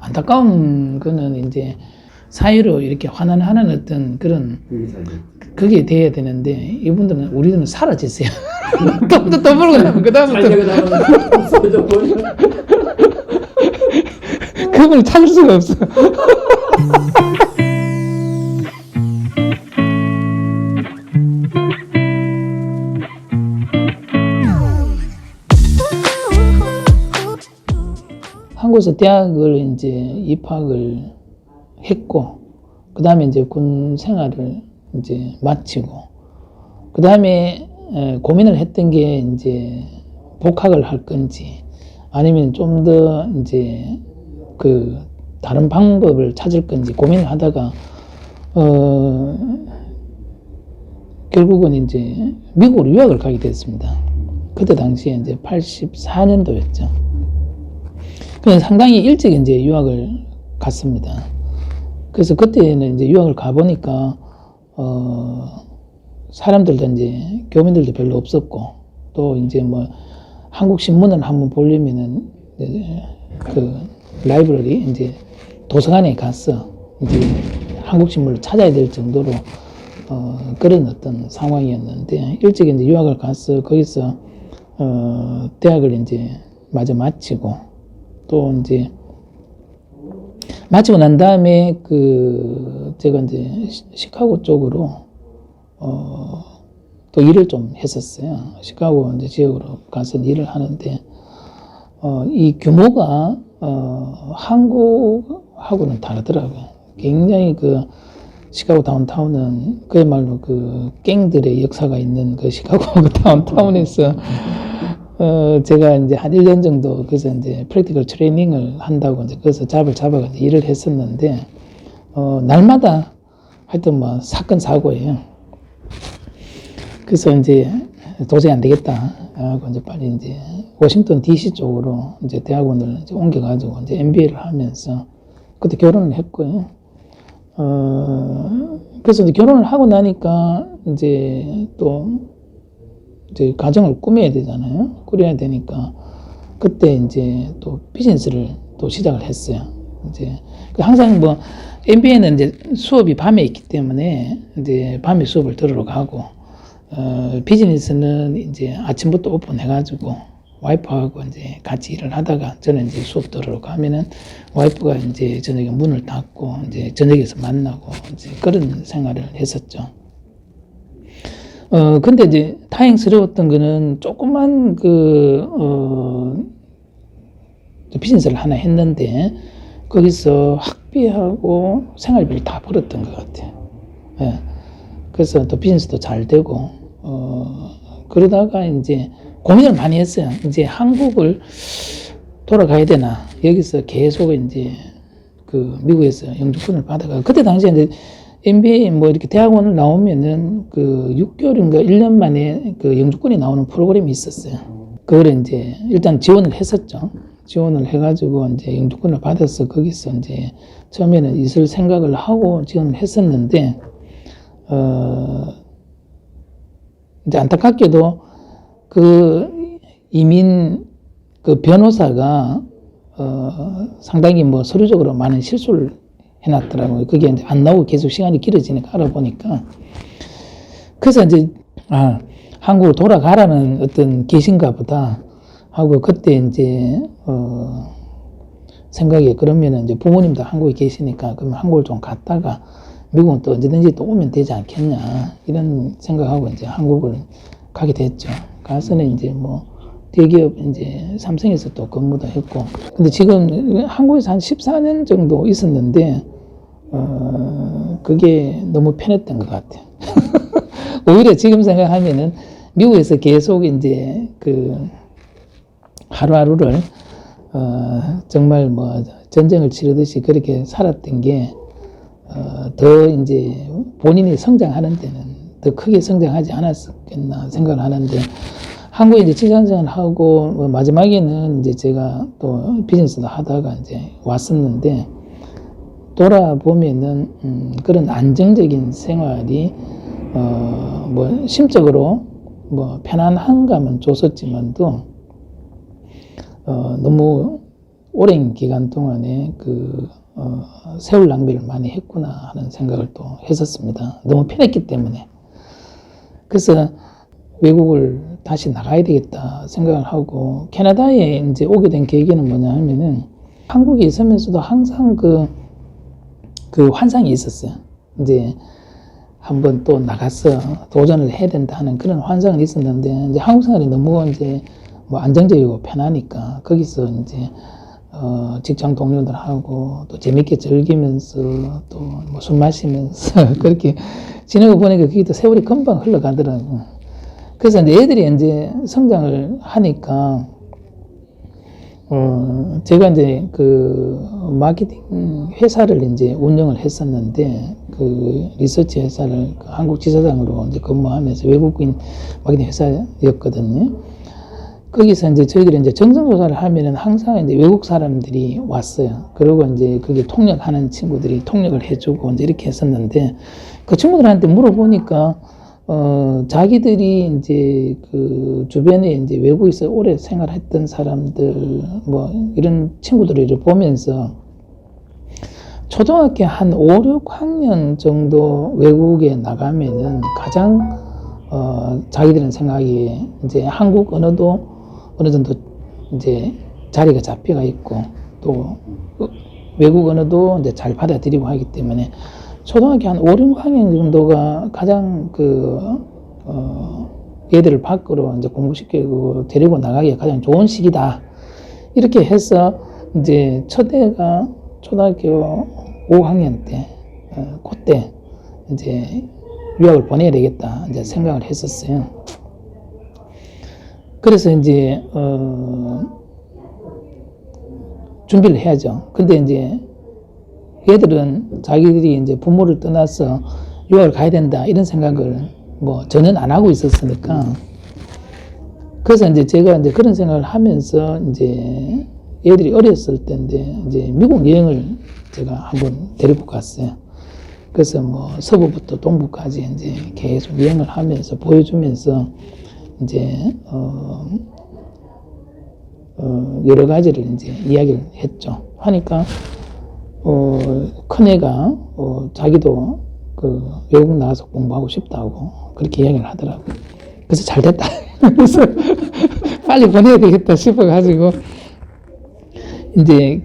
안타까운 거는 이제 사회로 이렇게 환원하는 어떤 그런 그게 돼야 되는데 이분들은 우리들은 사라졌어요. 또 벌고 나면 그 다음부터 그분을 찾을 수가 없어. 한국에서 대학을 이제 입학을 했고, 그 다음에 이제 군 생활을 이제 마치고, 그 다음에 고민을 했던 게 이제 복학을 할 건지, 아니면 좀 더 이제 그 다른 방법을 찾을 건지 고민을 하다가, 결국은 이제 미국으로 유학을 가게 됐습니다. 그때 당시에 이제 84년도였죠. 그래서 상당히 일찍 이제 유학을 갔습니다. 그래서 그때는 이제 유학을 가보니까, 사람들도 이제 교민들도 별로 없었고, 또 이제 뭐 한국 신문을 한번 보려면은 그 라이브러리 이제 도서관에 가서 이제 한국 신문을 찾아야 될 정도로 그런 어떤 상황이었는데, 일찍 이제 유학을 가서 거기서 대학을 이제 마저 마치고, 또 이제 마치고 난 다음에 그 제가 이제 시카고 쪽으로 또 일을 좀 했었어요. 시카고 이제 지역으로 가서 일을 하는데 이 규모가 한국하고는 다르더라고요. 굉장히 그 시카고 다운타운은 그야말로 그 갱들의 역사가 있는 그 시카고 그 다운타운에서 제가 이제 한 1년 정도 그래서 이제 프랙티컬 트레이닝을 한다고 이제 그래서 잡을 잡아가지고 일을 했었는데, 날마다 하여튼 뭐 사건 사고예요. 그래서 이제 도저히 안 되겠다 하고 이제 빨리 이제 워싱턴 DC 쪽으로 이제 대학원을 이제 옮겨가지고 이제 MBA를 하면서 그때 결혼을 했고요. 그래서 이제 결혼을 하고 나니까 이제 또 이제 가정을 꾸며야 되잖아요. 꾸려야 되니까 그때 이제 또 비즈니스를 또 시작을 했어요. 이제 항상 뭐 MBA는 이제 수업이 밤에 있기 때문에 이제 밤에 수업을 들으러 가고, 비즈니스는 이제 아침부터 오픈해가지고 와이프하고 이제 같이 일을 하다가 저는 이제 수업 들으러 가면은 와이프가 이제 저녁에 문을 닫고 이제 저녁에서 만나고 이제 그런 생활을 했었죠. 근데 이제 다행스러웠던 거는 조그만 비즈니스를 하나 했는데 거기서 학비하고 생활비를 다 벌었던 것 같아요. 예. 그래서 또 비즈니스도 잘 되고, 그러다가 이제 고민을 많이 했어요. 이제 한국을 돌아가야 되나, 여기서 계속 이제 그 미국에서 영주권을 받아가, 그때 당시에 이제 MBA 뭐 이렇게 대학원을 나오면은 그 6개월인가 1년 만에 그 영주권이 나오는 프로그램이 있었어요. 그걸 이제 일단 지원을 했었죠. 지원을 해가지고 이제 영주권을 받아서 거기서 이제 처음에는 있을 생각을 하고 지원을 했었는데, 이제 안타깝게도 그 이민 그 변호사가 상당히 뭐 서류적으로 많은 실수를 해놨더라고요. 그게 이제 안 나오고 계속 시간이 길어지니까 알아보니까. 그래서 이제, 한국으로 돌아가라는 어떤 계신가 보다 하고, 그때 이제, 생각에 그러면은 이제 부모님도 한국에 계시니까 그러면 한국을 좀 갔다가 미국은 또 언제든지 또 오면 되지 않겠냐. 이런 생각하고 이제 한국을 가게 됐죠. 가서는 이제 뭐 대기업 이제 삼성에서 또 근무도 했고, 근데 지금 한국에서 한 14년 정도 있었는데, 그게 너무 편했던 것 같아요. 오히려 지금 생각하면은 미국에서 계속 이제 그 하루하루를, 정말 뭐 전쟁을 치르듯이 그렇게 살았던 게, 더 이제 본인이 성장하는 데는 더 크게 성장하지 않았겠나 생각을 하는데, 한국에 이제 직장생활 하고, 뭐 마지막에는 이제 제가 또 비즈니스도 하다가 이제 왔었는데, 돌아보면은, 그런 안정적인 생활이, 뭐, 심적으로 뭐, 편안한 감은 줬었지만도, 너무 오랜 기간 동안에 세월 낭비를 많이 했구나 하는 생각을 또 했었습니다. 너무 편했기 때문에. 그래서 외국을 다시 나가야 되겠다 생각을 하고, 캐나다에 이제 오게 된 계기는 뭐냐 하면은, 한국에 있으면서도 항상 그 환상이 있었어요. 이제 한번 또 나가서 도전을 해야 된다 하는 그런 환상은 있었는데, 이제 한국 생활이 너무 이제 뭐 안정적이고 편하니까 거기서 이제 직장 동료들하고 또 재밌게 즐기면서 또 뭐 술 마시면서 그렇게 지내고 보니까 그게 또 세월이 금방 흘러가더라고요. 그래서 이제 애들이 이제 성장을 하니까 제가 이제 마케팅 회사를 이제 운영을 했었는데, 리서치 회사를 한국 지사장으로 이제 근무하면서 외국인 마케팅 회사였거든요. 거기서 이제 저희들이 이제 정성조사를 하면은 항상 이제 외국 사람들이 왔어요. 그리고 이제 그게 통역하는 친구들이 통역을 해주고 이제 이렇게 했었는데, 그 친구들한테 물어보니까 자기들이 이제 주변에 이제 외국에서 오래 생활했던 사람들, 뭐, 이런 친구들을 보면서 초등학교 한 5, 6학년 정도 외국에 나가면은 가장, 자기들은 생각에 이제 한국 언어도 어느 정도 이제 자리가 잡혀가 있고, 또 외국 언어도 이제 잘 받아들이고 하기 때문에 초등학교 한 5, 6학년 정도가 가장 얘들을 밖으로 이제 공부시키고 데리고 나가기가 가장 좋은 시기다. 이렇게 해서 이제 첫애가 초등학교 5학년 때, 그때 이제 유학을 보내야 되겠다 이제 생각을 했었어요. 그래서 이제, 준비를 해야죠. 근데 이제 얘들은 자기들이 이제 부모를 떠나서 유학을 가야 된다 이런 생각을 뭐 전혀 안 하고 있었으니까, 그래서 이제 제가 이제 그런 생각을 하면서 이제 얘들이 어렸을 때인데 이제 미국 여행을 제가 한번 데리고 갔어요. 그래서 뭐 서부부터 동부까지 이제 계속 여행을 하면서 보여주면서 이제 여러 가지를 이제 이야기를 했죠. 하니까 큰애가 자기도 외국 나가서 공부하고 싶다고 그렇게 이야기를 하더라고요. 그래서 잘 됐다. 그래서 빨리 보내야 되겠다 싶어가지고 이제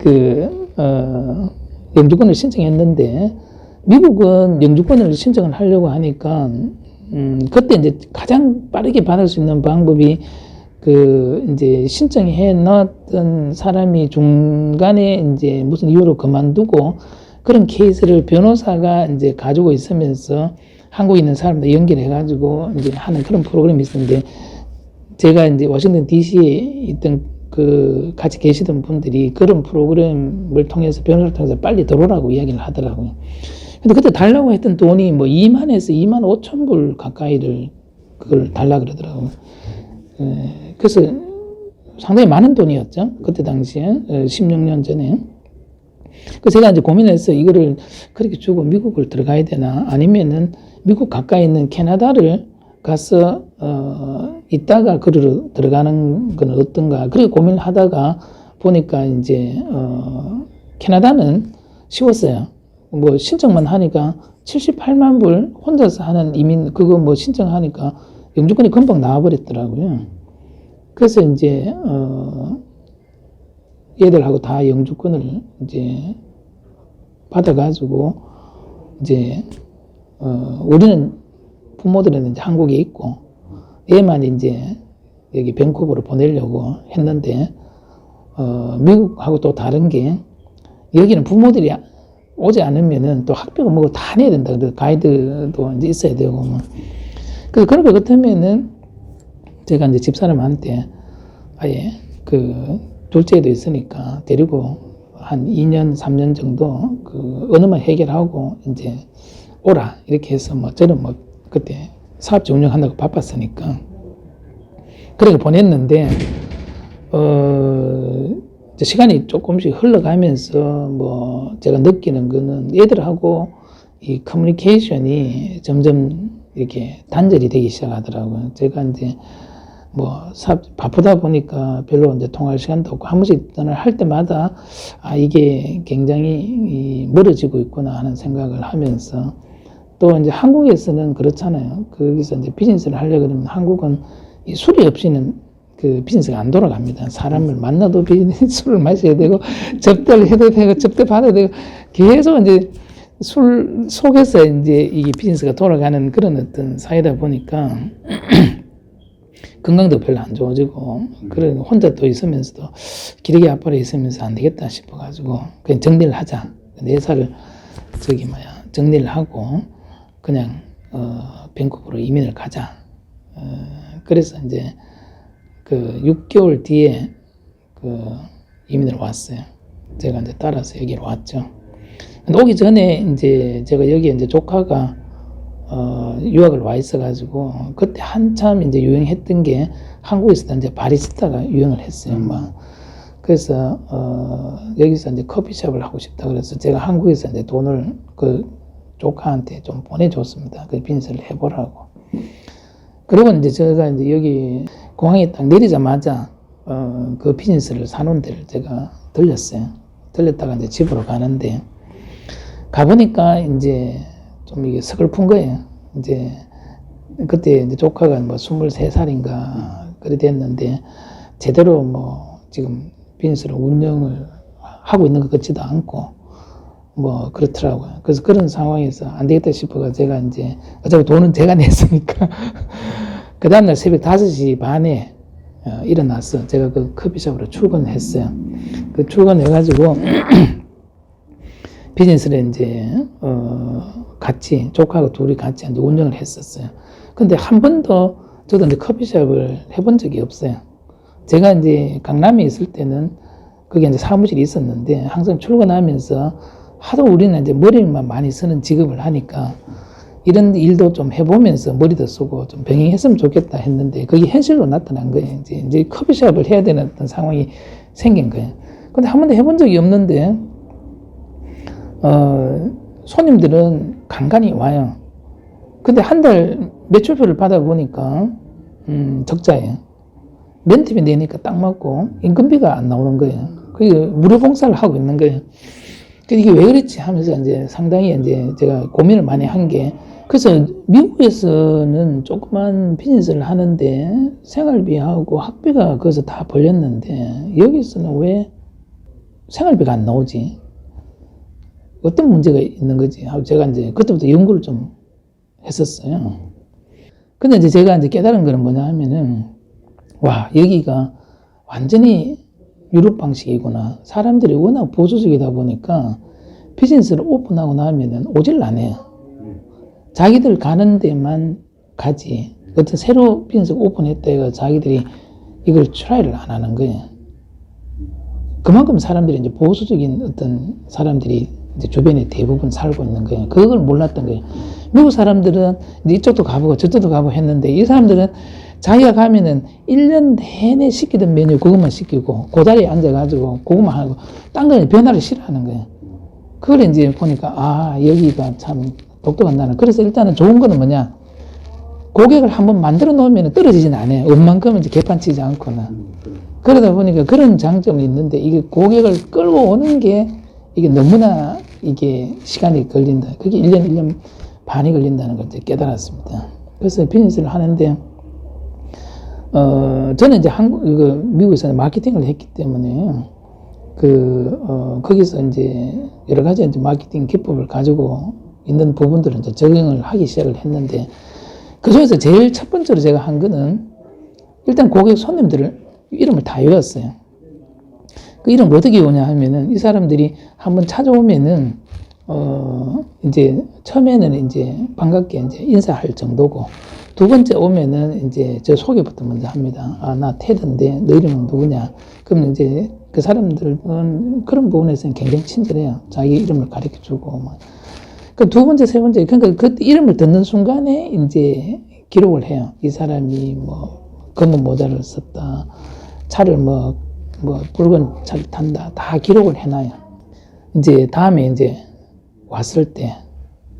영주권을 신청했는데, 미국은 영주권을 신청을 하려고 하니까 그때 이제 가장 빠르게 받을 수 있는 방법이 이제 신청해 놨던 사람이 중간에 이제 무슨 이유로 그만두고 그런 케이스를 변호사가 이제 가지고 있으면서 한국에 있는 사람들 연결해가지고 이제 하는 그런 프로그램이 있었는데, 제가 이제 워싱턴 DC에 있던 같이 계시던 분들이 그런 프로그램을 통해서 변호사를 통해서 빨리 들어오라고 이야기를 하더라고요. 근데 그때 달라고 했던 돈이 뭐 2만에서 2만 5천 불 가까이를 그걸 달라 그러더라고요. 그래서 상당히 많은 돈이었죠. 그때 당시에 16년 전에. 그래서 제가 이제 고민해서 이거를 그렇게 주고 미국을 들어가야 되나, 아니면은 미국 가까이 있는 캐나다를 가서 있다가 그리로 들어가는 건 어떤가, 그렇게 고민을 하다가 보니까 이제 캐나다는 쉬웠어요. 뭐 신청만 하니까 78만 불 혼자서 하는 이민 그거 뭐 신청하니까 영주권이 금방 나와버렸더라고요. 그래서 이제 얘들하고 다 영주권을 이제 받아가지고 이제 우리는 부모들은 이제 한국에 있고 얘만 이제 여기 밴쿠버로 보내려고 했는데, 미국하고 또 다른 게 여기는 부모들이 오지 않으면은 또 학비가 뭐고 다 내야 된다. 그래서 가이드도 이제 있어야 되고 뭐. 그래서 그럴 것 같으면은 제가 이제 집사람한테 아예 둘째도 있으니까 데리고 한 2년, 3년 정도 언어만 해결하고 이제 오라. 이렇게 해서 뭐 저는 뭐 그때 사업체 운영한다고 바빴으니까 그렇게 보냈는데, 시간이 조금씩 흘러가면서 뭐 제가 느끼는 거는 얘들하고 이 커뮤니케이션이 점점 이렇게 단절이 되기 시작하더라고요. 제가 이제 바쁘다 보니까 별로 이제 통화할 시간도 없고, 한 번씩 전화를 할 때마다, 이게 굉장히 멀어지고 있구나 하는 생각을 하면서, 또 이제 한국에서는 그렇잖아요. 거기서 이제 비즈니스를 하려고 그러면 한국은 이 술이 없이는 그 비즈니스가 안 돌아갑니다. 사람을 만나도 술을 마셔야 되고, 접대를 해도 되고, 접대 받아야 되고, 계속 이제 술 속에서 이제 이게 비즈니스가 돌아가는 그런 어떤 사회다 보니까, 건강도 별로 안 좋아지고, 그런 혼자 또 있으면서도 기력이 앞으로 있으면서 안 되겠다 싶어가지고, 그냥 정리를 하자. 내 살을 정리를 하고, 그냥, 밴쿠버로 이민을 가자. 그래서 이제 그 6개월 뒤에 이민을 왔어요. 제가 이제 따라서 여기로 왔죠. 근데 오기 전에 이제 제가 여기 이제 조카가 유학을 와 있어가지고, 그때 한참 이제 유행했던 게 한국에서 이제 바리스타가 유행을 했어요. 그래서 여기서 이제 커피숍을 하고 싶다 그래서 제가 한국에서 이제 돈을 그 조카한테 좀 보내줬습니다. 그 비즈니스를 해보라고. 그리고 이제 제가 이제 여기 공항에 딱 내리자마자 그 비즈니스를 사놓은 데를 제가 들렸어요. 들렸다가 이제 집으로 가는데, 가보니까 이제 좀 이게 서글픈 거예요. 이제 그때 이제 조카가 23살인가 그래 됐는데, 제대로 지금 비즈니스를 운영을 하고 있는 것 같지도 않고, 그렇더라고요. 그래서 그런 상황에서 안 되겠다 싶어가 제가 이제, 어차피 돈은 제가 냈으니까, 그 다음날 새벽 5시 반에 일어나서 제가 그 커피숍으로 출근했어요. 그 출근해가지고, 비즈니스를 이제, 같이, 조카하고 둘이 같이 이제 운영을 했었어요. 근데 한 번도 저도 이제 커피숍을 해본 적이 없어요. 제가 이제 강남에 있을 때는 거기 이제 사무실이 있었는데, 항상 출근하면서 하도 우리는 이제 머리만 많이 쓰는 직업을 하니까 이런 일도 좀 해보면서 머리도 쓰고 좀 병행했으면 좋겠다 했는데, 그게 현실로 나타난 거예요. 이제 커피숍을 해야 되는 어떤 상황이 생긴 거예요. 근데 한 번도 해본 적이 없는데, 손님들은 간간히 와요. 근데 한 달 매출표를 받아보니까, 적자예요. 렌트비 내니까 딱 맞고, 인건비가 안 나오는 거예요. 그게 무료 봉사를 하고 있는 거예요. 이게 왜 그랬지 하면서 이제 상당히 이제 제가 고민을 많이 한 게, 그래서 미국에서는 조그만 비즈니스를 하는데 생활비하고 학비가 거기서 다 벌렸는데, 여기서는 왜 생활비가 안 나오지? 어떤 문제가 있는 거지? 하고 제가 이제 그때부터 연구를 좀 했었어요. 근데 이제 제가 이제 깨달은 거는 뭐냐 하면은, 여기가 완전히 유럽 방식이구나. 사람들이 워낙 보수적이다 보니까 비즈니스를 오픈하고 나면은 오질 안 해요. 자기들 가는 데만 가지. 어떤 새로 비즈니스 오픈했다 해가 자기들이 이걸 트라이를 안 하는 거예요. 그만큼 사람들이 이제 보수적인 어떤 사람들이 이제 주변에 대부분 살고 있는 거예요. 그걸 몰랐던 거예요. 미국 사람들은 이제 이쪽도 가보고 저쪽도 가보고 했는데, 이 사람들은 자기가 가면은 1년 내내 시키던 메뉴 그것만 시키고, 그 자리에 앉아가지고 그것만 하고, 딴 거는 변화를 싫어하는 거예요. 그걸 이제 보니까, 여기가 참 독특한 나라. 그래서 일단은 좋은 거는 뭐냐, 고객을 한번 만들어 놓으면 떨어지진 않아요. 웬만큼은 이제 개판치지 않고는. 그러다 보니까 그런 장점이 있는데, 이게 고객을 끌고 오는 게 이게 너무나 이게 시간이 걸린다. 그게 1년 반이 걸린다는 걸 이제 깨달았습니다. 그래서 비즈니스를 하는데, 저는 이제 미국에서 마케팅을 했기 때문에, 거기서 이제 여러 가지 이제 마케팅 기법을 가지고 있는 부분들을 이제 적용을 하기 시작을 했는데, 그 중에서 제일 첫 번째로 제가 한 거는, 일단 고객 손님들을 이름을 다 외웠어요. 그 이름 어떻게 외우냐 하면은, 이 사람들이 한번 찾아오면은, 이제 처음에는 이제 반갑게 이제 인사할 정도고, 두 번째 오면은 이제 저 소개부터 먼저 합니다. 나 테드인데 너 이름은 누구냐? 그러면 이제 그 사람들은 그런 부분에서는 굉장히 친절해요. 자기 이름을 가르쳐 주고. 그 두 번째, 세 번째, 그러니까 그 이름을 듣는 순간에 이제 기록을 해요. 이 사람이 검은 모자를 썼다. 차를 붉은 차를 탄다. 다 기록을 해놔요. 이제 다음에 이제 왔을 때,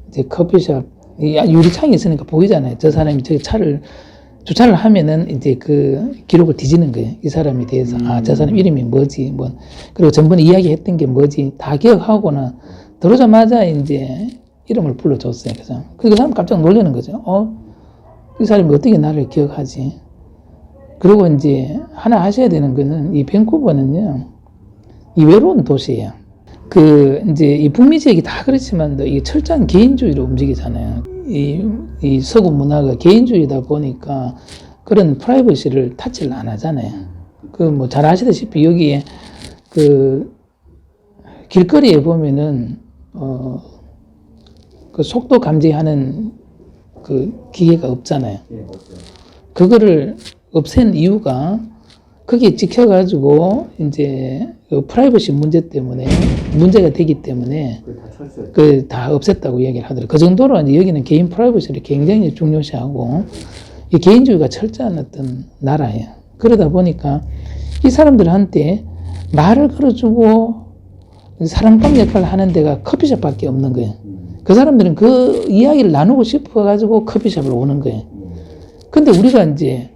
이제 커피숍, 유리창이 있으니까 보이잖아요. 저 사람이 저 차를 주차를 하면은 이제 그 기록을 뒤지는 거예요. 이 사람에 대해서. 아, 저 사람 이름이 뭐지, 뭐. 그리고 전번에 이야기했던 게 뭐지, 다 기억하고는 들어오자마자 이제 이름을 불러줬어요. 그래서 그 사람 깜짝 놀라는 거죠. 이 사람이 어떻게 나를 기억하지? 그리고 이제 하나 하셔야 되는 거는 이 밴쿠버는요, 이 외로운 도시예요. 이제 이 북미 지역이 다 그렇지만 이 철저한 개인주의로 움직이잖아요. 이 서구 문화가 개인주의다 보니까 그런 프라이버시를 타치를 안 하잖아요. 뭐 잘 아시다시피 여기에 길거리에 보면은 그 속도 감지하는 그 기계가 없잖아요. 그거를 없앤 이유가 거기에 찍혀가지고 이제 그 프라이버시 문제 때문에 문제가 되기 때문에 다 없앴다고 이야기를 하더라고요. 그 정도로 이제 여기는 개인 프라이버시를 굉장히 중요시하고 이 개인주의가 철저한 어떤 나라예요. 그러다 보니까 이 사람들한테 말을 걸어주고 사랑방 역할을 하는 데가 커피숍밖에 없는 거예요. 그 사람들은 그 이야기를 나누고 싶어가지고 커피숍을 오는 거예요. 근데 우리가 이제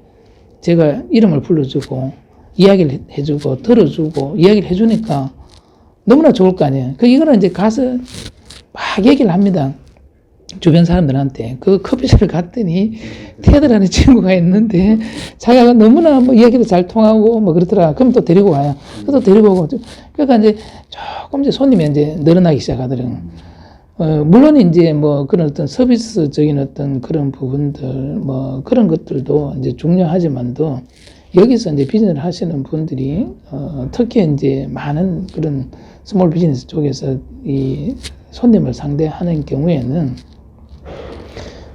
제가 이름을 불러주고 이야기를 해주고 들어주고 이야기를 해주니까 너무나 좋을 거 아니에요. 이거는 이제 가서 막 얘기를 합니다. 주변 사람들한테. 그 커피숍을 갔더니 테드라는 친구가 있는데 자기가 너무나 뭐 이야기도 잘 통하고 뭐 그렇더라. 그럼 또 데리고 와요. 또 데리고 오고. 그러니까 이제 조금 이제 손님이 이제 늘어나기 시작하더라고요. 물론 이제 뭐 그런 어떤 서비스적인 어떤 그런 부분들 뭐 그런 것들도 이제 중요하지만도 여기서 이제 비즈니스를 하시는 분들이 특히 이제 많은 그런 스몰 비즈니스 쪽에서 이 손님을 상대하는 경우에는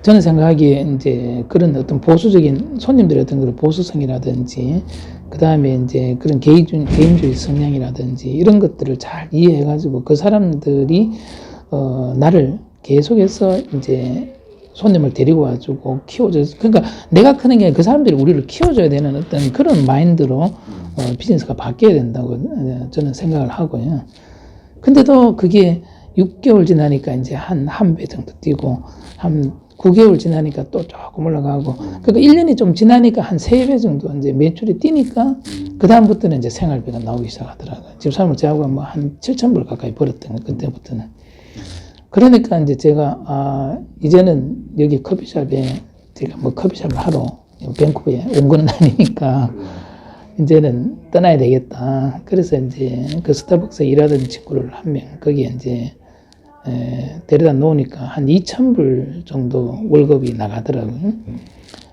저는 생각하기에 이제 그런 어떤 보수적인 손님들의 어떤 그런 보수성이라든지 그 다음에 이제 그런 개인주의 성향이라든지 이런 것들을 잘 이해해가지고 그 사람들이 나를 계속해서 이제 손님을 데리고 와주고 키워줘. 그러니까 내가 크는 게 그 사람들이 우리를 키워줘야 되는 어떤 그런 마인드로 비즈니스가 바뀌어야 된다고 저는 생각을 하고요. 근데도 그게 6개월 지나니까 이제 한 배 정도 뛰고 한 9개월 지나니까 또 조금 올라가고 그러니까 1년이 좀 지나니까 한 3배 정도 이제 매출이 뛰니까 그 다음부터는 이제 생활비가 나오기 시작하더라고요. 집사람을 제하고 뭐 한 7,000불 가까이 벌었던 거 그때부터는. 그러니까 이제 제가 이제는 여기 커피숍에 제가 뭐 커피숍을 하러 밴쿠버에 온 건 아니니까 이제는 떠나야 되겠다. 그래서 이제 그 스타벅스에 일하던 친구를 한 명 거기에 이제 데려다 놓으니까 한 2,000불 정도 월급이 나가더라고요.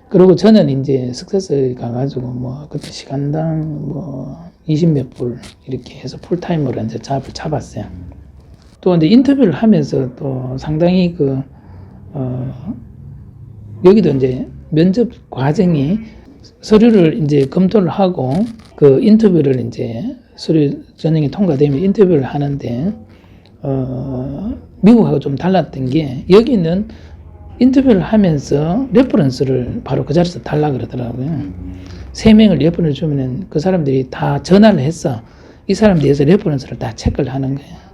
그리고 저는 이제 석세서에 가가지고 뭐 그때 시간당 뭐 20몇 불 이렇게 해서 풀타임으로 이제 잡을 잡았어요. 또 이제 인터뷰를 하면서 또 상당히 여기도 이제 면접 과정이 서류를 이제 검토를 하고 그 인터뷰를 이제 서류 전형이 통과되면 인터뷰를 하는데 미국하고 좀 달랐던 게 여기는 인터뷰를 하면서 레퍼런스를 바로 그 자리에서 달라 그러더라고요. 3명을 레퍼런스 주면은 그 사람들이 다 전화를 해서 이 사람 대해서 레퍼런스를 다 체크를 하는 거예요.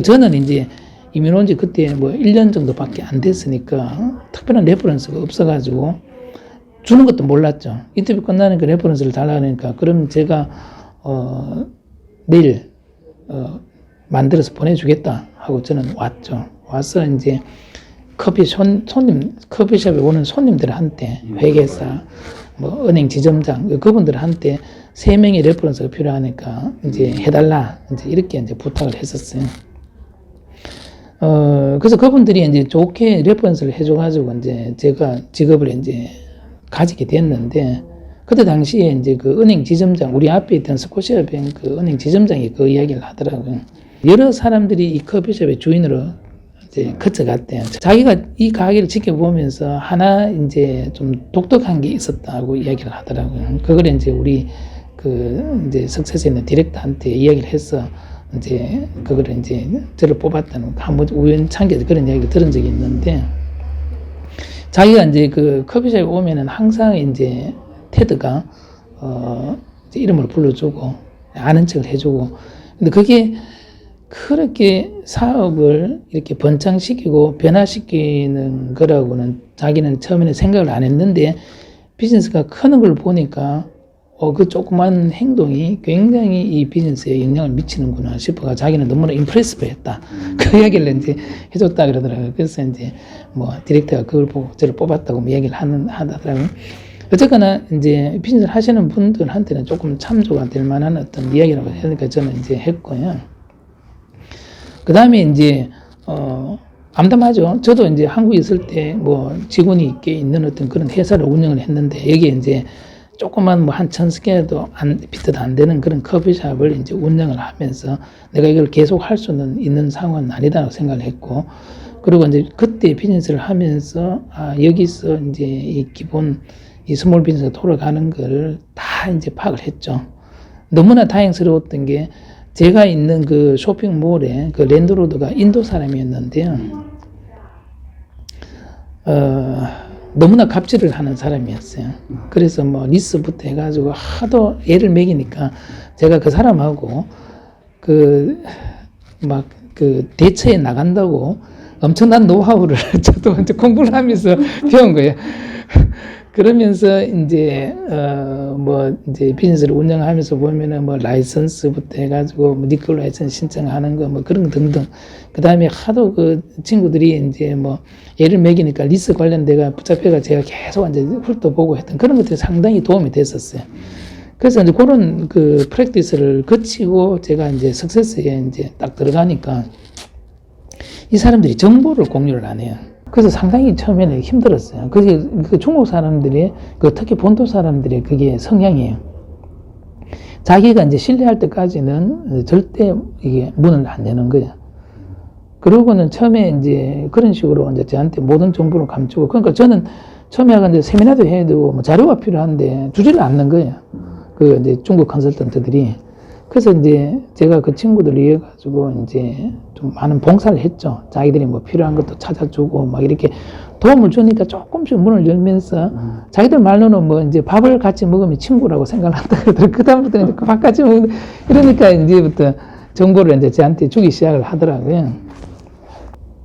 저는 이제 이민 온 지 그때 뭐 1년 정도밖에 안 됐으니까 특별한 레퍼런스가 없어가지고 주는 것도 몰랐죠. 인터뷰 끝나니까 레퍼런스를 달라고 하니까 그럼 제가 내일 만들어서 보내주겠다 하고 저는 왔죠. 와서 이제 커피숍에 오는 손님들한테 회계사, 뭐 은행 지점장 그분들한테 3명의 레퍼런스가 필요하니까 이제 해달라 이제 이렇게 이제 부탁을 했었어요. 그래서 그분들이 이제 좋게 레퍼런스를 해줘가지고 이제 제가 직업을 이제 가지게 됐는데 그때 당시에 이제 그 은행 지점장 우리 앞에 있던 스코시아뱅크 은행 지점장이 그 이야기를 하더라고요. 여러 사람들이 이 커피숍의 주인으로 이제 거쳐갔대요. 자기가 이 가게를 지켜보면서 하나 이제 좀 독특한 게 있었다고 이야기를 하더라고요. 그걸 이제 우리 이제 석세서에 있는 디렉터한테 이야기를 해서 이제 그거를 이제 저를 뽑았다는 한번 우연찮게 그런 이야기를 들은 적이 있는데 자기가 이제 그 커피숍에 오면은 항상 이제 테드가 이제 이름을 불러주고 아는 척을 해주고 근데 그게 그렇게 사업을 이렇게 번창시키고 변화시키는 거라고는 자기는 처음에는 생각을 안 했는데 비즈니스가 크는 걸 보니까 그 조그만 행동이 굉장히 이 비즈니스에 영향을 미치는구나 싶어가 자기는 너무나 임프레스했다. 그 이야기를 이제 해줬다 그러더라고요. 그래서 이제 뭐 디렉터가 그걸 보고 저를 뽑았다고 뭐 얘기를 하더라고요. 어쨌거나 이제 비즈니스를 하시는 분들한테는 조금 참조가 될 만한 어떤 이야기라고 하니까 저는 이제 했고요. 그 다음에 이제 암담하죠. 저도 이제 한국에 있을 때 뭐 직원이 있게 있는 어떤 그런 회사를 운영을 했는데 여기에 이제 조그만 뭐 한 1000스퀘어도 비트도 안 되는 그런 커피숍을 이제 운영을 하면서 내가 이걸 계속 할 수는 있는 상황은 아니다라고 생각을 했고, 그리고 이제 그때 비즈니스를 하면서 여기서 이제 이 기본 이 스몰 비즈니스가 돌아가는 걸 다 이제 파악을 했죠. 너무나 다행스러웠던 게 제가 있는 그 쇼핑몰에 그 랜드로드가 인도 사람이었는데요. 너무나 갑질을 하는 사람이었어요. 그래서 뭐 리스부터 해가지고 하도 애를 먹이니까 제가 그 사람하고 그 대처에 나간다고 엄청난 노하우를 저도 이제 공부를 하면서 배운 거예요. 그러면서 이제 뭐 이제 비즈니스를 운영하면서 보면은 뭐 라이선스부터 해가지고 뭐 니콜 라이선스 신청하는 거 뭐 그런 거 등등. 그 다음에 하도 그 친구들이 이제 뭐 애를 먹이니까 리스 관련돼가 붙잡혀가 제가 계속 이제 훑어보고 했던 그런 것들이 상당히 도움이 됐었어요. 그래서 이제 그런 그 프랙티스를 거치고 제가 이제 석세스에 이제 딱 들어가니까 이 사람들이 정보를 공유를 안 해요. 그래서 상당히 처음에는 힘들었어요. 그게 중국 사람들이, 특히 본토 사람들의 그게 성향이에요. 자기가 이제 신뢰할 때까지는 절대 이게 문을 안 여는 거예요. 그러고는 처음에 이제 그런 식으로 이제 저한테 모든 정보를 감추고, 그러니까 저는 처음에 이제 세미나도 해야 되고 뭐 자료가 필요한데 주지를 않는 거예요. 그 이제 중국 컨설턴트들이. 그래서 이제 제가 그 친구들을 위해 가지고 이제 좀 많은 봉사를 했죠. 자기들이 뭐 필요한 것도 찾아주고 막 이렇게 도움을 주니까 조금씩 문을 열면서 자기들 말로는 뭐 이제 밥을 같이 먹으면 친구라고 생각을 한다 그러더라고요. 그다음부터 이제 밥 같이 먹는, 이러니까 이제부터 정보를 이제 저한테 주기 시작을 하더라고요.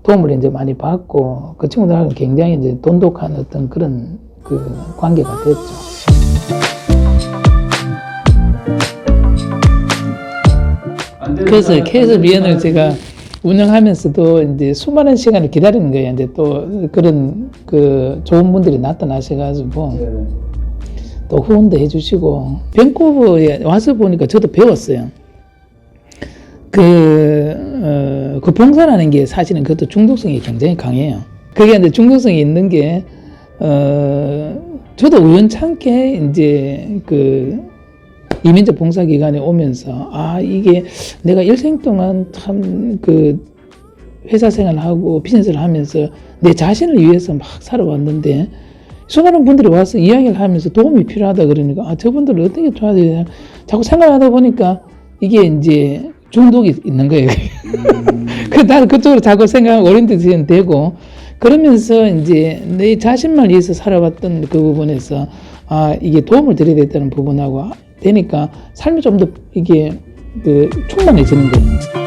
도움을 이제 많이 받고 그 친구들하고 굉장히 이제 돈독한 어떤 그런 그 관계가 됐죠. 그래서 KSBN을 제가 운영하면서도 이제 수많은 시간을 기다리는 거예요. 이제 또 그런 그 좋은 분들이 나타나셔가지고 또 후원도 해주시고, 밴쿠버에 와서 보니까 저도 배웠어요. 그 봉사라는 게 사실은 그것도 중독성이 굉장히 강해요. 그게 이제 중독성이 있는 게, 저도 우연찮게 이제 이민자 봉사기관에 오면서, 이게 내가 일생 동안 참 회사 생활하고 비즈니스를 하면서 내 자신을 위해서 막 살아왔는데, 수많은 분들이 와서 이야기를 하면서 도움이 필요하다 그러니까, 저분들을 어떻게 도와야 되나, 자꾸 생각하다 보니까 이게 이제 중독이 있는 거예요. 나는 그쪽으로 자꾸 생각하고 오리엔테이션 되고, 그러면서 이제 내 자신만 위해서 살아왔던 그 부분에서, 이게 도움을 드려야 되겠다는 부분하고 되니까 삶이 좀 더 이게 충만해지는 거예요.